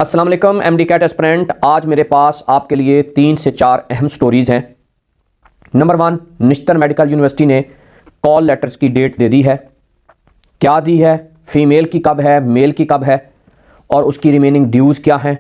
अस्सलाम वालेकुम MD cat aspirant. आज मेरे पास आपके लिए 3 से 4 अहम स्टोरीज़ हैं। नंबर 1, निश्तर मेडिकल यूनिवर्सिटी ने कॉल लेटर्स की डेट दे दी है। क्या दी है, फ़ीमेल की कब है, मेल की कब है, और उसकी रिमेनिंग ड्यूज़ क्या हैं,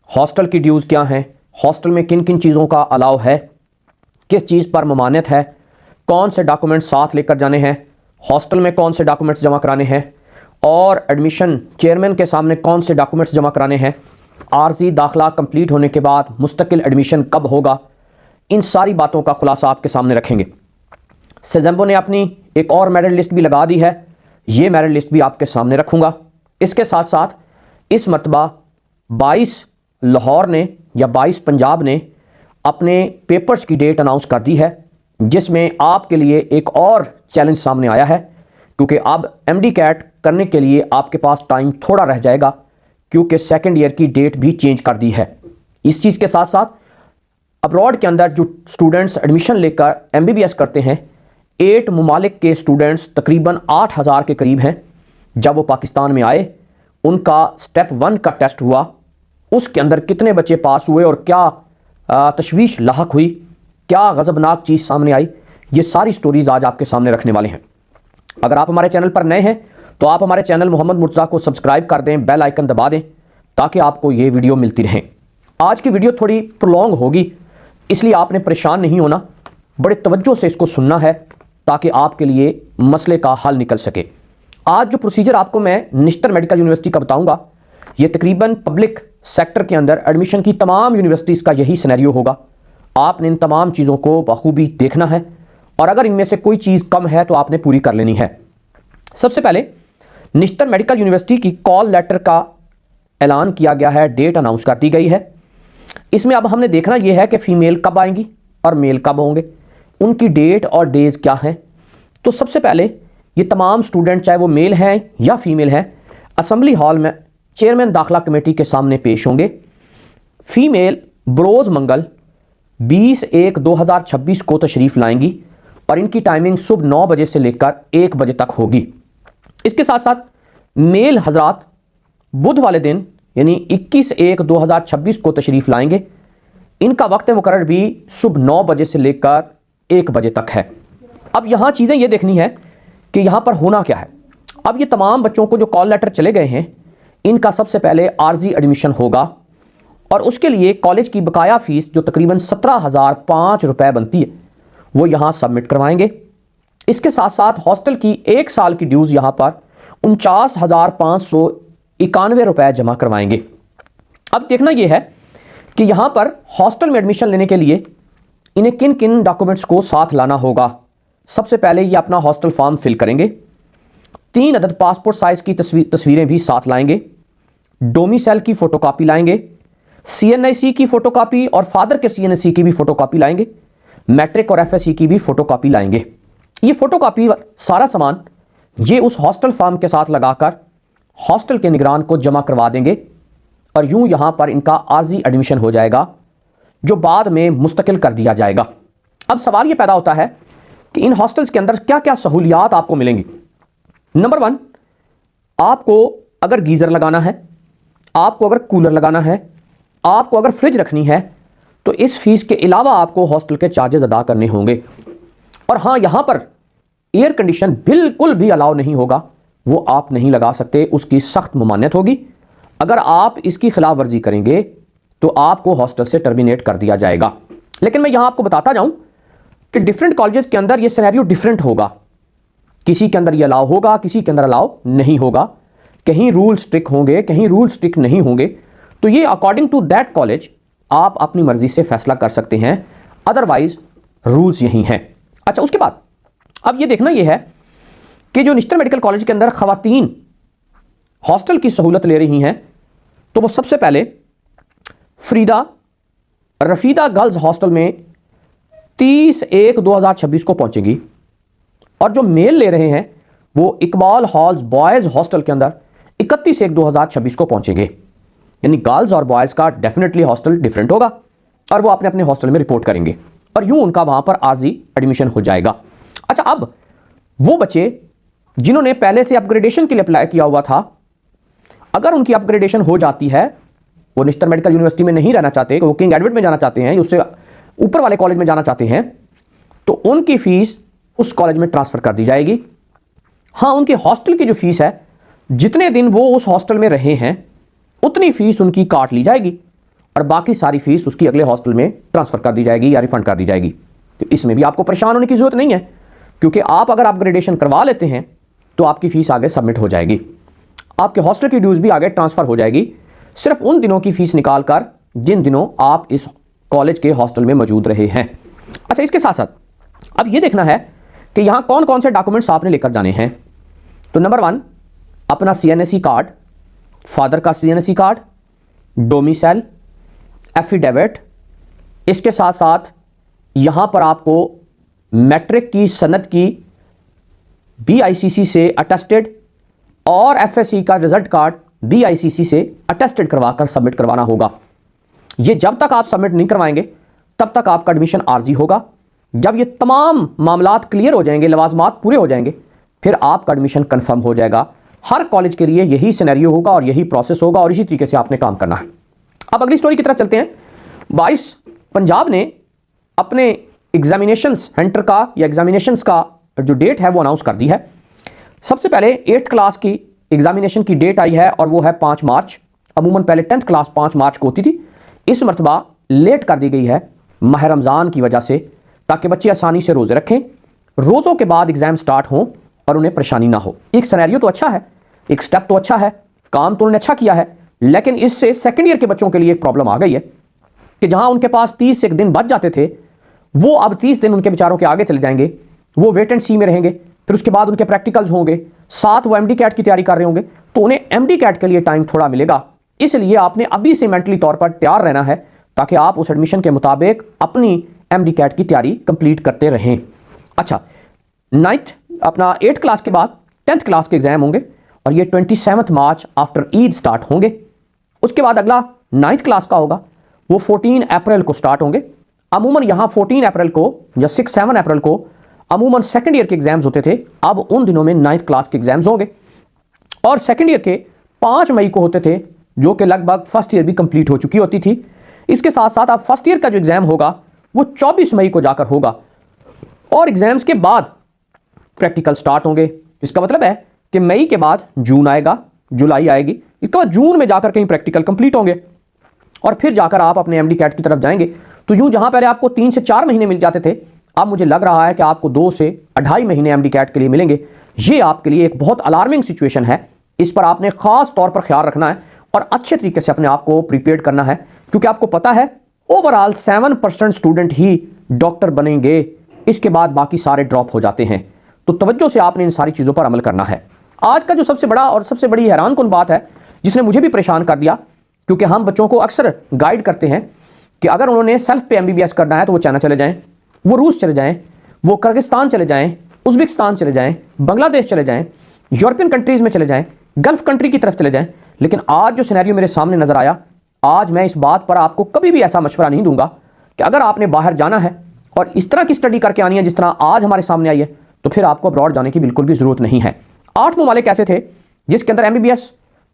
हॉस्टल की ड्यूज़ क्या हैं, हॉस्टल में किन किन चीज़ों का अलाउ है, किस चीज़ पर ममानियत है, कौन से डॉक्यूमेंट्स साथ लेकर जाने हैं, हॉस्टल में कौन से डॉक्यूमेंट्स जमा कराने हैं, और एडमिशन चेयरमैन के सामने कौन से डॉक्यूमेंट्स जमा कराने हैं, आर्जी दाखिला कंप्लीट होने के बाद मुस्तकिल एडमिशन कब होगा। इन सारी बातों का खुलासा आपके सामने रखेंगे। सेजम्बो ने अपनी एक और मेरिट लिस्ट भी लगा दी है, ये मेरिट लिस्ट भी आपके सामने रखूँगा। इसके साथ साथ इस मरतबा 22 लाहौर ने या 22 पंजाब ने अपने पेपर्स की डेट अनाउंस कर दी है, जिसमें आपके लिए एक और चैलेंज सामने आया है, क्योंकि अब एमडी कैट करने के लिए आपके पास टाइम थोड़ा रह जाएगा, क्योंकि सेकेंड ईयर की डेट भी चेंज कर दी है। इस चीज़ के साथ साथ अब्रॉड के अंदर जो स्टूडेंट्स एडमिशन लेकर एमबीबीएस करते हैं, 8 ममालिक के स्टूडेंट्स तकरीबन 8000 के करीब हैं। जब वो पाकिस्तान में आए, उनका स्टेप 1 का टेस्ट हुआ, उसके अंदर कितने बच्चे पास हुए और क्या तशवीश लाहक हुई, क्या गज़बनाक चीज़ सामने आई, ये सारी स्टोरीज़ आज आपके सामने रखने वाले हैं। अगर आप हमारे चैनल पर नए हैं तो आप हमारे चैनल मोहम्मद मुर्तज़ा को सब्सक्राइब कर दें, बेल आइकन दबा दें, ताकि आपको ये वीडियो मिलती रहे। आज की वीडियो थोड़ी प्रोलॉन्ग होगी, इसलिए आपने परेशान नहीं होना, बड़े तवज्जो से इसको सुनना है, ताकि आपके लिए मसले का हल निकल सके। आज जो प्रोसीजर आपको मैं निश्तर मेडिकल यूनिवर्सिटी का बताऊँगा, ये तकरीबन पब्लिक सेक्टर के अंदर एडमिशन की तमाम यूनिवर्सिटीज़ का यही सिनेरियो होगा। आपने इन तमाम चीज़ों को बखूबी देखना है, और अगर इनमें से कोई चीज़ कम है तो आपने पूरी कर लेनी है। सबसे पहले निश्तर मेडिकल यूनिवर्सिटी की कॉल लेटर का ऐलान किया गया है, डेट अनाउंस कर दी गई है। इसमें अब हमने देखना यह है कि फ़ीमेल कब आएंगी और मेल कब होंगे, उनकी डेट और डेज क्या हैं। तो सबसे पहले ये तमाम स्टूडेंट, चाहे वो मेल हैं या फीमेल हैं, असम्बली हॉल में चेयरमैन दाखिला कमेटी के सामने पेश होंगे। फ़ीमेल बरोज़ मंगल 20/1/2026 को तशरीफ़ लाएंगी, और इनकी टाइमिंग सुबह 9 बजे से लेकर 1 बजे तक होगी। इसके साथ साथ मेल हजरात बुध वाले दिन यानी 21/1/2026 को तशरीफ़ लाएंगे। इनका वक्त मुकर्रर भी सुबह 9 बजे से लेकर 1 बजे तक है। अब यहाँ चीज़ें ये देखनी है कि यहाँ पर होना क्या है। अब ये तमाम बच्चों को जो कॉल लेटर चले गए हैं, इनका सबसे पहले आर्जी एडमिशन होगा, और उसके लिए कॉलेज की बकाया फ़ीस जो तकरीबन 17,005 रुपये बनती है, वो यहाँ सबमिट करवाएंगे। इसके साथ साथ हॉस्टल की 1 साल की ड्यूज़ यहाँ पर 49,591 रुपये जमा करवाएंगे। अब देखना यह है कि यहाँ पर हॉस्टल में एडमिशन लेने के लिए इन्हें किन किन डॉक्यूमेंट्स को साथ लाना होगा। सबसे पहले ये अपना हॉस्टल फॉर्म फिल करेंगे, 3 अदद पासपोर्ट साइज़ की तस्वीरें भी साथ लाएंगे, डोमिसाइल की फ़ोटोकॉपी लाएंगे, CNIC की फ़ोटोकॉपी और फादर के CNIC की भी फ़ोटोकॉपी लाएंगे, मैट्रिक और FSC की भी फ़ोटोकॉपी लाएंगे। ये फ़ोटोकॉपी सारा सामान ये उस हॉस्टल फॉर्म के साथ लगाकर हॉस्टल के निगरान को जमा करवा देंगे, और यूं यहाँ पर इनका आर्जी एडमिशन हो जाएगा, जो बाद में मुस्तकिल कर दिया जाएगा। अब सवाल ये पैदा होता है कि इन हॉस्टल्स के अंदर क्या क्या सहूलियात आपको मिलेंगी। नंबर 1, आपको अगर गीज़र लगाना है, आपको अगर कूलर लगाना है, आपको अगर फ्रिज रखनी है, तो इस फीस के अलावा आपको हॉस्टल के चार्जेस अदा करने होंगे। और हाँ, यहाँ पर एयर कंडीशन बिल्कुल भी अलाउ नहीं होगा, वो आप नहीं लगा सकते, उसकी सख्त ममानियत होगी। अगर आप इसकी खिलाफ वर्जी करेंगे तो आपको हॉस्टल से टर्मिनेट कर दिया जाएगा। लेकिन मैं यहाँ आपको बताता जाऊँ कि डिफरेंट कॉलेजेस के अंदर ये सिनेरियो डिफरेंट होगा। किसी के अंदर ये अलाउ होगा, किसी के अंदर अलाउ नहीं होगा। कहीं रूल स्ट्रिक्ट होंगे, कहीं रूल स्ट्रिक्ट नहीं होंगे। तो ये अकॉर्डिंग टू दैट कॉलेज आप अपनी मर्जी से फैसला कर सकते हैं, अदरवाइज रूल्स यही हैं। अच्छा, उसके बाद अब ये देखना ये है कि जो निश्तर मेडिकल कॉलेज के अंदर खवातीन हॉस्टल की सहूलत ले रही हैं, तो वो सबसे पहले रफीदा गर्ल्स हॉस्टल में 30/1/2026 को पहुंचेगी, और जो मेल ले रहे हैं वो इकबाल हॉल्स बॉयज़ हॉस्टल के अंदर 31/1/2026 को पहुंचेंगे। यानी गर्ल्स और बॉयज़ का डेफिनेटली हॉस्टल डिफरेंट होगा, और वो अपने अपने हॉस्टल में रिपोर्ट करेंगे, और यूं उनका वहां पर आर्जी एडमिशन हो जाएगा। अच्छा, अब वो बच्चे जिन्होंने पहले से अपग्रेडेशन के लिए अप्लाई किया हुआ था, अगर उनकी अपग्रेडेशन हो जाती है वो निश्तर मेडिकल यूनिवर्सिटी में नहीं रहना चाहते, वो किंग एडवर्ड में जाना चाहते हैं, उससे ऊपर वाले कॉलेज में जाना चाहते हैं, तो उनकी फीस उस कॉलेज में ट्रांसफर कर दी जाएगी। हाँ, उनके हॉस्टल की जो फीस है, जितने दिन वो उस हॉस्टल में रहे हैं उतनी फीस उनकी काट ली जाएगी और बाकी सारी फीस उसकी अगले हॉस्टल में ट्रांसफर कर दी जाएगी या रिफंड कर दी जाएगी। तो इसमें भी आपको परेशान होने की जरूरत नहीं है, क्योंकि आप अगर अपग्रेडेशन करवा लेते हैं तो आपकी फीस आगे सबमिट हो जाएगी, आपके हॉस्टल की ड्यूज भी आगे ट्रांसफर हो जाएगी, सिर्फ उन दिनों की फीस निकाल कर जिन दिनों आप इस कॉलेज के हॉस्टल में मौजूद रहे हैं। अच्छा, इसके साथ साथ अब यह देखना है कि यहां कौन कौन से डॉक्यूमेंट्स आपने लेकर जाने हैं। तो नंबर 1, अपना CNSE कार्ड, फादर का CNSE कार्ड, डोमिसाइल, एफिडेविट। इसके साथ साथ यहां पर आपको मैट्रिक की सनद की BICC से अटेस्टेड और FSC का रिजल्ट कार्ड BICC से अटेस्टेड करवाकर सबमिट करवाना होगा। ये जब तक आप सबमिट नहीं करवाएंगे तब तक आपका एडमिशन आर्जी होगा। जब ये तमाम मामलात क्लियर हो जाएंगे, लवाजमात पूरे हो जाएंगे, फिर आपका एडमिशन कंफर्म हो जाएगा। हर कॉलेज के लिए यही सिनेरियो होगा और यही प्रोसेस होगा और इसी तरीके से आपने काम करना है। अब अगली स्टोरी की तरफ चलते हैं। 22 पंजाब ने अपने एग्जामिनेशंस सेंटर का या एग्जामिनेशंस का जो डेट है वो अनाउंस कर दी है। सबसे पहले 8th क्लास की एग्जामिनेशन की डेट आई है और वो है 5 मार्च। अमूमन पहले 10th क्लास 5 मार्च को होती थी, इस मरतबा लेट कर दी गई है माह रमज़ान की वजह से, ताकि बच्चे आसानी से रोज़े रखें, रोज़ों के बाद एग्ज़ाम स्टार्ट हों और उन्हें परेशानी ना हो। एक सिनेरियो तो अच्छा है, एक स्टेप तो अच्छा है, काम तो उन्होंने अच्छा किया है, लेकिन इससे सेकेंड ईयर के बच्चों के लिए एक प्रॉब्लम आ गई है कि जहां उनके पास 30 एक दिन बच जाते थे, वो अब 30 दिन उनके बेचारों के आगे चले जाएंगे। वो वेट एंड सी में रहेंगे, फिर उसके बाद उनके प्रैक्टिकल्स होंगे, साथ वो MD कैट की तैयारी कर रहे होंगे, तो उन्हें MD कैट के लिए टाइम थोड़ा मिलेगा। इसलिए आपने अभी से मेंटली तौर पर तैयार रहना है ताकि आप उस एडमिशन के मुताबिक अपनी MD कैट की तैयारी कंप्लीट करते रहें। अच्छा, 8th क्लास के बाद 10th क्लास के एग्जाम होंगे और ये 27 मार्च आफ्टर ईद स्टार्ट होंगे। उसके बाद अगला 9th क्लास का होगा, वो 14 अप्रैल को स्टार्ट होंगे। अमूमन यहाँ 14 अप्रैल को या 6-7 अप्रैल को अमूमन सेकेंड ईयर के एग्जाम्स होते थे, अब उन दिनों में 9th क्लास के एग्जाम्स होंगे और सेकेंड ईयर के 5 मई को होते थे, जो कि लगभग फर्स्ट ईयर भी कंप्लीट हो चुकी होती थी। इसके साथ साथ अब फर्स्ट ईयर का जो एग्जाम होगा वो 24 मई को जाकर होगा और एग्जाम्स के बाद प्रैक्टिकल स्टार्ट होंगे। इसका मतलब है कि मई के बाद जून आएगा, जुलाई आएगी, इसके बाद जून में जाकर कहीं प्रैक्टिकल कंप्लीट होंगे और फिर जाकर आप अपने MD कैट की तरफ जाएंगे। तो यूं जहां पहले आपको 3 से 4 महीने मिल जाते थे, अब मुझे लग रहा है कि आपको 2 से 2.5 महीने MD कैट के लिए मिलेंगे। ये आपके लिए एक बहुत अलार्मिंग सिचुएशन है, इस पर आपने खास तौर पर ख्याल रखना है और अच्छे तरीके से अपने आप को प्रिपेयर करना है, क्योंकि आपको पता है ओवरऑल 7% स्टूडेंट ही डॉक्टर बनेंगे, इसके बाद बाकी सारे ड्रॉप हो जाते हैं। तो तवज्जो से आपने इन सारी चीज़ों पर अमल करना है। आज का जो सबसे बड़ा और सबसे बड़ी हैरान कुन बात है, जिसने मुझे भी परेशान कर दिया, क्योंकि हम बच्चों को अक्सर गाइड करते हैं कि अगर उन्होंने सेल्फ पे MBBS करना है तो वो चाइना चले जाएं, वो रूस चले जाएं, वो किर्गिस्तान चले जाएं, उज़्बेकिस्तान चले जाएं, बांग्लादेश चले जाएं, यूरोपियन कंट्रीज़ में चले जाएं, गल्फ कंट्री की तरफ चले जाएं। लेकिन आज जो सिनेरियो मेरे सामने नज़र आया, आज मैं इस बात पर आपको कभी भी ऐसा मशवरा नहीं दूंगा कि अगर आपने बाहर जाना है और इस तरह की स्टडी करके आनी है जिस तरह आज हमारे सामने आई है, तो फिर आपको अब्रॉड जाने की बिल्कुल भी ज़रूरत नहीं है। 8 ममालिक ऐसे थे जिसके अंदर MBBS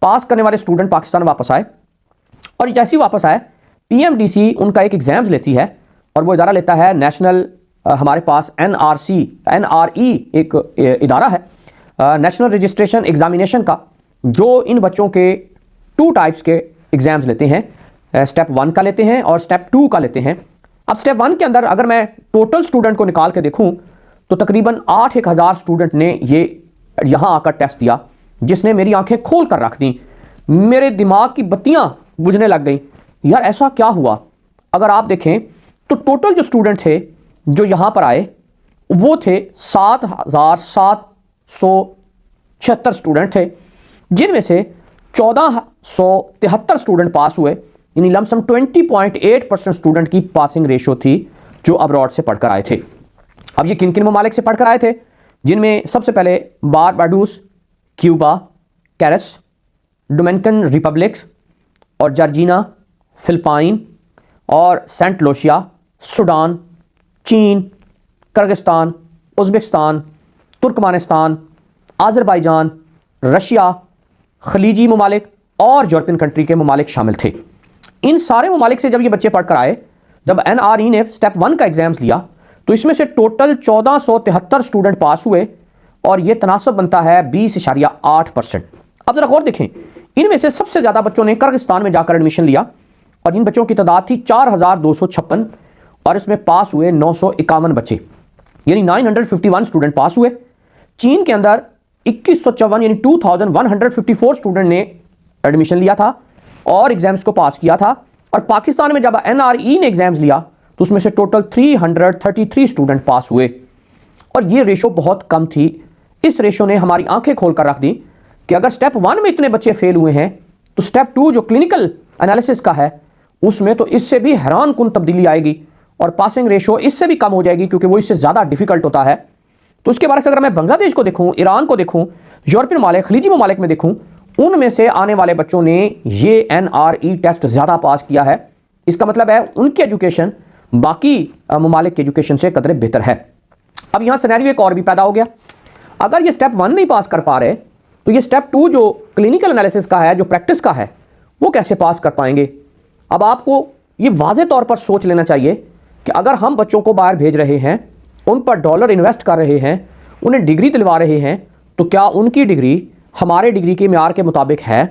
पास करने वाले स्टूडेंट पाकिस्तान वापस आए और जैसे ही वापस आए PMDC उनका एक एग्ज़ाम्स लेती है और वो इदारा लेता है नेशनल, हमारे पास NRE एक इदारा है, नेशनल रजिस्ट्रेशन एग्जामिनेशन का, जो इन बच्चों के 2 टाइप्स के एग्ज़ाम्स लेते हैं, स्टेप 1 का लेते हैं और स्टेप 2 का लेते हैं। अब स्टेप 1 के अंदर अगर मैं टोटल स्टूडेंट को निकाल के देखूं तो तकरीबन 8-1000 स्टूडेंट ने ये यहाँ आकर टेस्ट दिया, जिसने मेरी आंखें खोल कर रख दी। मेरे दिमाग की बत्तियां बुझने लग गई, यार ऐसा क्या हुआ। अगर आप देखें तो टोटल जो स्टूडेंट थे जो यहाँ पर आए वो थे 7776 स्टूडेंट थे, जिनमें से 1473 स्टूडेंट पास हुए, यानी लमसम 20.8% स्टूडेंट की पासिंग रेशो थी जो अब्रॉड से पढ़कर आए थे। अब ये किन किन ममालिक से पढ़कर आए थे, जिनमें सबसे पहले बारबाडोस, क्यूबा, कैरस, डोमिनिकन रिपब्लिक और जॉर्जिया, फिलिपाइन और सेंट लूसिया, सूडान, चीन, Kyrgyzstan, Uzbekistan, Turkmenistan, Azerbaijan, Russia, खलीजी ममालिक और यूरोपियन कंट्री के ममालिक शामिल थे। इन सारे ममालिक से जब ये बच्चे पढ़कर आए, जब NRE ने स्टेप 1 का एग्जाम्स लिया तो इसमें से टोटल 1473 स्टूडेंट पास हुए और ये तनासब बनता है 20.8%। अब जरा गौर देखें, इनमें से सबसे ज़्यादा बच्चों ने किर्गिस्तान में जाकर एडमिशन लिया और इन बच्चों की तादाद थी 4256 और इसमें पास हुए 951 बच्चे, यानी 951 स्टूडेंट पास हुए। चीन के अंदर 2154 यानी 2154 स्टूडेंट ने एडमिशन लिया था और एग्जाम्स को पास किया था। और पाकिस्तान में जब NRE ने एग्जाम्स लिया तो उसमें से टोटल 333 स्टूडेंट पास हुए और ये रेशो बहुत कम थी। इस रेशो ने हमारी आंखें खोलकर रख दी कि अगर स्टेप 1 में इतने बच्चे फेल हुए हैं तो स्टेप 2 जो क्लिनिकल एनालिसिस का है उसमें तो इससे भी हैरान कुन तब्दीली आएगी और पासिंग रेशो इससे भी कम हो जाएगी, क्योंकि वो इससे ज़्यादा डिफिकल्ट होता है। तो उसके बारे में अगर मैं बांग्लादेश को देखूँ, ईरान को देखूँ, यूरोपियन ममालिक, खलीजी ममालिक में देखूँ, उनमें से आने वाले बच्चों ने ये NRE टेस्ट ज़्यादा पास किया है। इसका मतलब है उनकी एजुकेशन बाकी ममालिक की एजुकेशन से कदरे बेहतर है। अब यहाँ सिनेरियो एक और भी पैदा हो गया, अगर ये स्टेप 1 नहीं पास कर पा रहे तो ये स्टेप 2 जो क्लिनिकल एनालिसिस का है, जो प्रैक्टिस का है, वो कैसे पास कर पाएंगे। अब आपको ये वाज़े तौर पर सोच लेना चाहिए कि अगर हम बच्चों को बाहर भेज रहे हैं, उन पर डॉलर इन्वेस्ट कर रहे हैं, उन्हें डिग्री दिलवा रहे हैं, तो क्या उनकी डिग्री हमारे डिग्री के म्यार के मुताबिक है?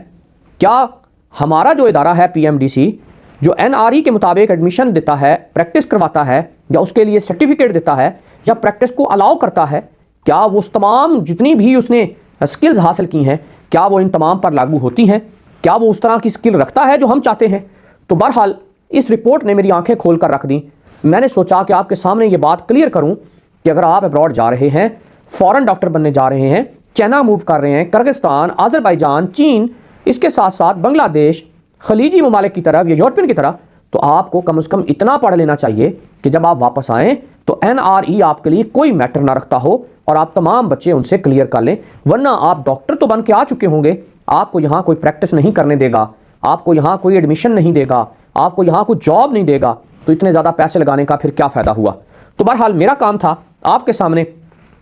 क्या हमारा जो इदारा है PMDC जो NRE के मुताबिक एडमिशन देता है, प्रैक्टिस करवाता है या उसके लिए सर्टिफिकेट देता है या प्रैक्टिस को अलाउ करता है, क्या वो उस तमाम जितनी भी उसने स्किल्स हासिल की हैं क्या वो इन तमाम पर लागू होती हैं? क्या वो उस तरह की स्किल रखता है जो हम चाहते हैं? तो बहरहाल इस रिपोर्ट ने मेरी आंखें खोल कर रख दी। मैंने सोचा कि आपके सामने ये बात क्लियर करूं कि अगर आप अब्रॉड जा रहे हैं, फॉरेन डॉक्टर बनने जा रहे हैं, चाइना मूव कर रहे हैं, किर्गिस्तान, अजरबैजान, चीन, इसके साथ साथ बांग्लादेश, खलीजी ममालिक की तरफ या यूरोपियन की तरफ, तो आपको कम से कम इतना पढ़ लेना चाहिए कि जब आप वापस आएँ तो NRE आपके लिए कोई मैटर ना रखता हो और आप तमाम बच्चे उनसे क्लियर कर लें। वरना आप डॉक्टर तो बन के आ चुके होंगे, आपको यहाँ कोई प्रैक्टिस नहीं करने देगा, आपको यहाँ कोई एडमिशन नहीं देगा, आपको यहाँ कोई जॉब नहीं देगा, तो इतने ज़्यादा पैसे लगाने का फिर क्या फ़ायदा हुआ। तो बहरहाल मेरा काम था आपके सामने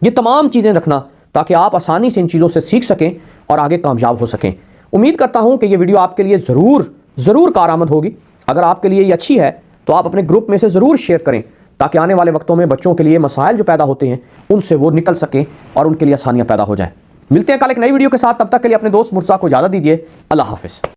ये तमाम चीज़ें रखना ताकि आप आसानी से इन चीज़ों से सीख सकें और आगे कामयाब हो सकें। उम्मीद करता हूँ कि ये वीडियो आपके लिए ज़रूर कारआमद होगी। अगर आपके लिए ये अच्छी है तो आप अपने ग्रुप में से ज़रूर शेयर करें ताकि आने वाले वक्तों में बच्चों के लिए मसाइल जो पैदा होते हैं उनसे वो निकल सकें और उनके लिए आसानियाँ पैदा हो जाएँ। मिलते हैं कल एक नई वीडियो के साथ, तब तक के लिए अपने दोस्त मुर्तज़ा को इजाज़त दीजिए। अल्लाह हाफ़िज़।